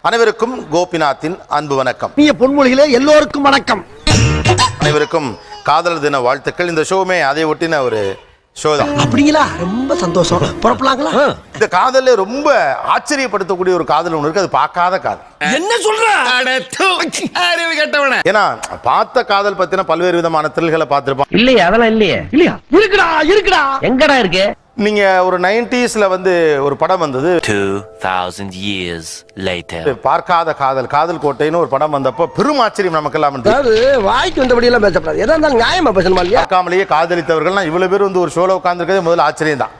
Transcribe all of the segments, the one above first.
அனைவருக்கும் கோபிநாத்தின் அன்பு வணக்கம். பொன்மொழிகளே எல்லோருக்கும் வணக்கம். அனைவருக்கும் காதலர் தின வாழ்த்துக்கள். இந்த ஷோமே அதை ஒட்டின ஒரு ஷோ தான். அப்படிங்களா? ரொம்ப சந்தோஷம். புறப்படலாங்களா? இந்த காதல்ல ரொம்ப ஆச்சரியப்படுத்தக்கூடிய ஒரு காதல் ஒன்று இருக்கு. அது பார்க்காத காதல். என்ன சொல்ற? ஏன்னா பார்த்த காதல் பத்தின பல்வேறு விதமான திரில்களை பார்த்திருப்போம். இல்லையா? அதெல்லாம் இல்லையே. இல்லையா? இருக்குடா. எங்கடா இருக்கு? நீங்க ஒரு 90sல ஒரு படம் வந்தது, 2000 years later. பார்க்காத காதல், காதல் கோட்டைன்னு ஒரு படம் வந்தப்போ பெரும் ஆச்சரியம் நமக்கு எல்லாம். அதாவது வாய்க்கு வந்தபடி எல்லாம் பேசப்படாது. எதா இருந்தாலும் நியாயமா பேசணுமா இல்லையா? பார்க்காமலேயே காதலித்தவர்கள்லாம் இவ்வளவு பேர் ஒரு ஷோல உட்கார்ந்துருக்கதே முதல்ல ஆச்சரியம் தான்.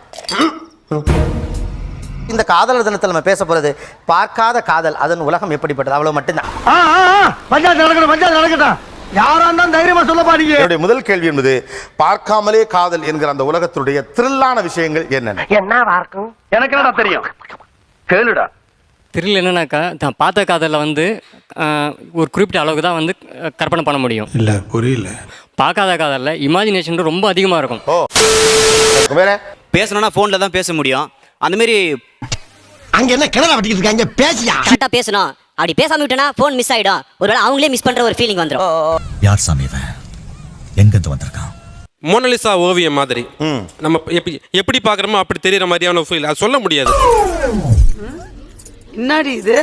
இந்த காதலர் தினத்தில் நம்ம பேச போறது பார்க்காத காதல், அதன் உலகம் எப்படிப்பட்டது, அவ்வளவு மட்டும்தான். பஞ்சாயத்து நடக்கட்டும். யாரா இருந்தாலும் தைரியமா சொல்ல பாருங்க. என்னுடைய முதல் கேள்வி என்பது, பார்க்காமலே காதல் என்கிற அந்த உலகத்துடைய த்ரில்லான விஷயங்கள் என்னென்ன? என்னவா இருக்கும்? எனக்கு என்னடா தெரியும், கேளுடா. த்ரில் என்னன்னாக்கா, தான் பார்த்த காதலில் ஒரு குறிப்பிட்ட அளவுக்கு தான் கற்பனை பண்ண முடியும். இல்ல புரியல. பார்க்காத காதலில் இமேஜினேஷன் ரொம்ப அதிகமாக இருக்கும். வேற பேசணும்னா ஃபோனில் தான் பேச முடியும். அந்த மாதிரி அங்க என்ன கிணறு வட்டிக்கிட்டு இருக்காங்க? பேசியா கரெக்டா பேசணும். அப்படி பேசாம விட்டனா போன் மிஸ் ஆயிடும். ஒருவேளை அவங்களே மிஸ் பண்ற ஒரு ஃபீலிங் வந்துரும். யார் சாமி இவன்? எங்க இருந்து வந்திருக்கான்? மோனலிசா ஓவியம் மாதிரி நம்ம எப்படி பாக்குறோமோ அப்படி தெரியற மாதிரியான ஃபீல். அது சொல்ல முடியாது. என்னடி இது?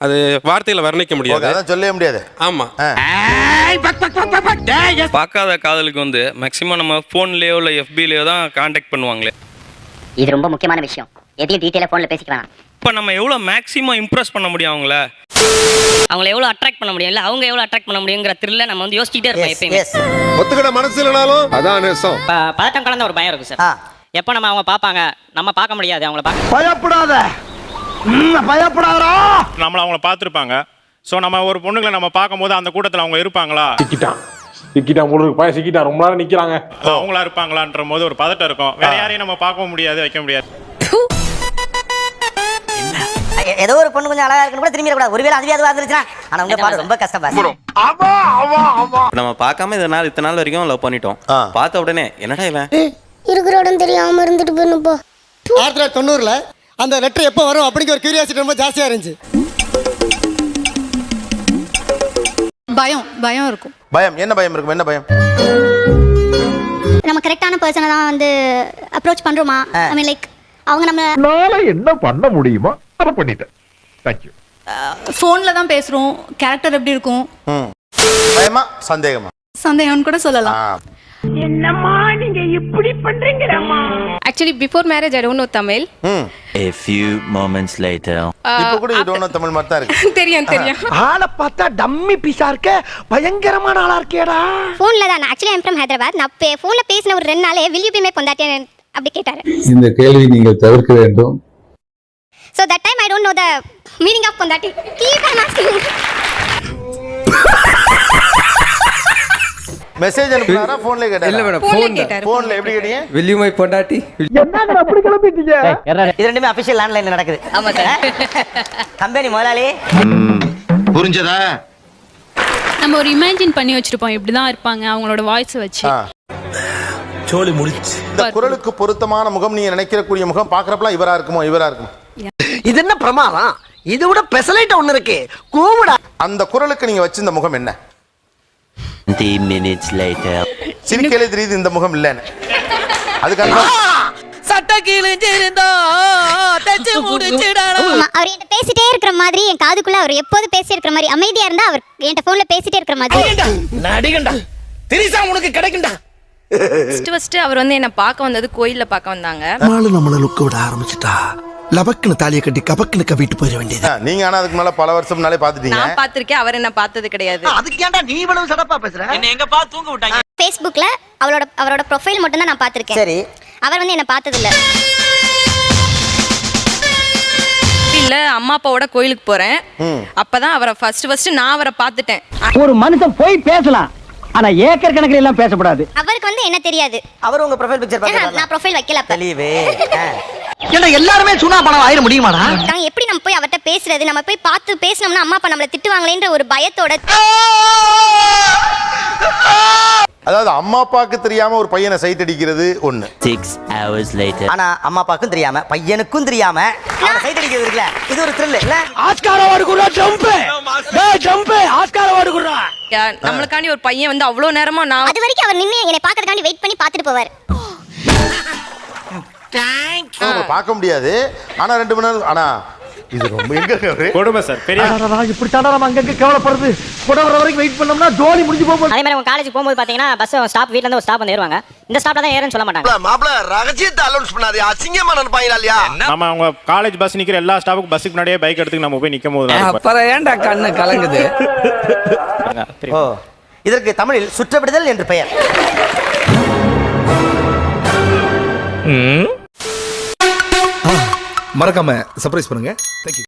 அது வார்த்தையில வர்ணிக்க முடியாது. அதான் சொல்லவே முடியாது. ஆமா. பார்க்காத காதலுக்கு மேக்ஸிமம் நம்ம ஃபோன்லயோ இல்ல FBலயோ தான் கான்டாக்ட் பண்ணுவாங்களே. இது ரொம்ப முக்கியமான விஷயம். எதையும் டீடைலா போன்ல பேசிக்கலாம். இப்போ நம்ம எவ்வளவு மேக்ஸிமம் இம்ப்ரெஸ் பண்ண முடியும் அவங்கள எவ்வளவு அட்ராக்ட் பண்ண முடியும், இல்ல அவங்க எவ்வளவு அட்ராக்ட் பண்ண முடியுங்கிற த்ரில்ல நம்ம யோசிச்சிட்டே இருப்போம் எப்பயுமே. ஒத்துக்கிட மனசு இல்லனாலும் அதான் நேசம். பதட்டம் கலந்த ஒரு பயம் இருக்கு சார். எப்ப நம்ம அவங்க பாப்பாங்க, நம்ம பார்க்க முடியாது அவங்கள பார்க்க. பயப்படாதடா. நம்மள அவங்கள பார்த்துருப்பாங்க. ஸோ நம்ம ஒரு பொண்ணுங்களை நம்ம பார்க்கும்போது அந்த கூட்டத்தில் அவங்க இருப்பாங்களா, சிக்கிட்டான் முழுக்கு பையன் சிக்கிட்டான், ரொம்ப நேரம் நிக்கிறாங்க, அவங்களா இருப்பாங்களான்ற போது ஒரு பதட்டம் இருக்கும். வேற யாரையும் நம்ம பார்க்கவும் முடியாது, வைக்க முடியாது. ஏதோ ஒரு பொண்ணு கொஞ்சம் அழகா இருக்குன்னு கூட திரும்பி கூடாது. ஒருவேளை அதுவே அதுவா இருந்துச்சுன்னா ஆனா உங்க பாரு ரொம்ப கஷ்டம் பாரு. நம்ம பார்க்காம இத்தனை நாள் வரைக்கும் லவ் பண்ணிட்டோம். பார்த்த உடனே என்னடா இவன் இருக்கிற இடம் தெரியாம இருந்துட்டு போயிடும் போ. 1990ல அந்த லெட்டர் எப்போ வரும் அப்படிங்கிற ஒரு கியூரியாசிட்டி ரொம்ப ஜாஸ்தியா இருந்துச்சு. பயம் இருக்கும். பயம் என்ன பயம் இருக்கும்? என்ன பயம்? நம்ம கரெக்டான பர்சனை தான் அப்ரோச் பண்றோமா? ஐ மீன் லைக் அவங்க நம்மளால என்ன பண்ண முடியுமோ அதை பண்ணிட்டேன். Thank you. ஃபோன்ல தான் பேசுறோம். கேரக்டர் எப்படி இருக்கும்? பயமா சந்தேகமா? சந்தேகம்னு கூட சொல்லலாம். என்னம்மா நீங்க இப்படி பண்றீங்கம்மா? Actually before marriage I don't know Tamil. A few moments later. இப்போ கூட you don't know Tamil மாதிரி தான் இருக்கு. தெரியும். ஆளை பார்த்தா டம்மி பீஸா இருக்க, பயங்கரமான ஆளா இருக்கேடா. ஃபோன்ல தான். Actually I'm from Hyderabad. நான் ஃபோன்ல பேசின ஒரு 2 நாளே will you be my பொண்டாட்டி அப்படி கேட்டாரு. இந்த கேள்வி நீங்க தவிர்க்க வேண்டும். So that time I don't know the meaning of பொண்டாட்டி. Keep on asking. மெசேஜ் அனுப்புறாரா போன்ல கேட்டாரா? இல்ல மேடம், போன்ல எப்படி கேட்டீங்க? will you my பொண்டாட்டி? என்னங்க அப்படி கிளம்பிட்டீங்க? இது ரெண்டுமே அபிஷியல் லேண்ட்லைன்ல நடக்குது. ஆமா சார். கம்பெனி முதலாளி புரிஞ்சதா? நம்ம ஒரு இமேஜின் பண்ணி வச்சிருப்போம் இப்படி தான் இருப்பாங்க அவங்களோட வாய்ஸ் வச்சு. சோலி முடிச்சு. இந்த குரலுக்கு பொருத்தமான முகம் நீங்க நினைக்கக்கூடிய முகம் பார்க்கறப்பலாம் இவரா இருக்குமோ இவரா இருக்கும். இது என்ன பிரமாதம்? இது விட பெசலைட் ஒன்னு இருக்கு. கூவுடா. அந்த குரலுக்கு நீங்க வச்ச இந்த முகம் என்ன? 20 minutes later. சிரிக்கலே தெரியுது இந்த முகம் இல்லன்னு. அதுக்காக சட்ட கீழிஞ்சிருந்தா தச்சு முடிச்சிடா. அவர் என்கிட்ட பேசிட்டே இருக்கிற மாதிரி, என் காதுக்குள்ள அவர் எப்போது பேசி இருக்கிற மாதிரி, அமைதியா இருந்தா அவர் என்கிட்ட போன்ல பேசிட்டே இருக்கிற மாதிரி. நடிகண்டா திரிசா உனக்கு கிடைக்கும்டா. ஃபர்ஸ்ட் அவர் என்ன பார்க்க வந்தது கோயில்ல பார்க்க வந்தாங்க. நம்மள லுக்க விட ஆரம்பிச்சிட்டா லபக்குன்னு தாலியை கட்டி கபக்குன்னு கவிட்டு போயிட வேண்டியது. நீங்க ஆனா அதுக்கு மேல பல வருஷம் முன்னாலே பாத்துட்டீங்க. நான் பாத்திருக்கேன், அவர் என்ன பார்த்தது கிடையாது. அதுக்கு ஏன்டா நீ இவ்வளவு சடப்பா பேசுற? என்ன எங்கப்பா தூங்க விட்டாங்க? Facebookல அவரோட ப்ரொஃபைல் மட்டும் தான் நான் பாத்திருக்கேன். சரி. அவர் என்ன பார்த்தது இல்ல. இல்ல அம்மா அப்பாவோட கோயிலுக்கு போறேன். அப்பதான் அவரை ஃபர்ஸ்ட் நான் அவரை பார்த்துட்டேன். ஒரு மனுஷன் போய் பேசலாம், ஆனா ஏக்கர் கணக்கில் எல்லாம் பேசக்கூடாது. அவருக்கு என்ன தெரியாது. அவர் உங்க ப்ரொஃபைல் பிக்சர் பாத்தீங்களா? நான் ப்ரொஃபைல் வைக்கல. தெளிவே. ஏன்னா எல்லாருமே சுனா பணம் ஆயிட முடியுமாடா? நாங்க எப்படி நம்ம போய் அவர்கிட்ட பேசுறது, நம்ம போய் பார்த்து பேசினோம்னா அம்மா அப்பா நம்மள திட்டுவாங்களேன்ற ஒரு பயத்தோட. அதாவது அம்மா அப்பாவுக்கு தெரியாம ஒரு பையனை சைட் அடிக்கிறது ஒண்ணு. 6 hours later. ஆனா அம்மா அப்பாவுக்கும் தெரியாம பையனுக்கும் தெரியாம சைட் அடிக்கிறது இருக்குல்ல, இது ஒரு த்ரில் இல்ல? ஆஸ்கார் அவார்டு குடுறா ஜம்ப். டேய் ஜம்ப் ஆஸ்கார் அவார்டு குடுறா. நம்மளுக்காண்டி ஒரு பையன் வந்து அவ்வளோ நேரமா நான் அது வரைக்கும் அவர் நின்னு என்னை பார்க்கறதுக்காண்டி வெயிட் பண்ணி பார்த்துட்டு போவார். நம்ம பார்க்க முடியாது. ஆனா 2 மணி நேரம். ஆனா இது ரொம்ப எங்க கொடுமை சார். பெரிய இப்படி தாண்டா நம்ம அங்க கேவலப்படுறது. கொடவர வரைக்கும் வெயிட் பண்ணோம்னா ஜோலி முடிஞ்சு போகும். அதே மாதிரி உங்க காலேஜ் போகும்போது பாத்தீங்கன்னா பஸ் ஸ்டாப் வீட்ல இருந்து ஒரு ஸ்டாப் வந்து ஏறுவாங்க. இந்த ஸ்டாப்ல தான் ஏறன்னு சொல்ல மாட்டாங்க. மாப்ள ரகசியத்தை அலௌன்ஸ் பண்ணாதே, அசிங்கமா நினைப்பாங்களா இல்லையா? நம்ம அவங்க காலேஜ் பஸ் நிக்கிற எல்லா ஸ்டாப்புக்கும் பஸ்ஸுக்கு முன்னாடியே பைக் எடுத்து நம்ம போய் நிக்கும் போது அப்புறம் ஏன்டா கண்ணு கலங்குது? ஓ, இதற்கு தமிழில் சுற்றவிடுதல் என்று பெயர். மறக்காம சர்ப்ரைஸ் பண்ணுங்க. Thank you.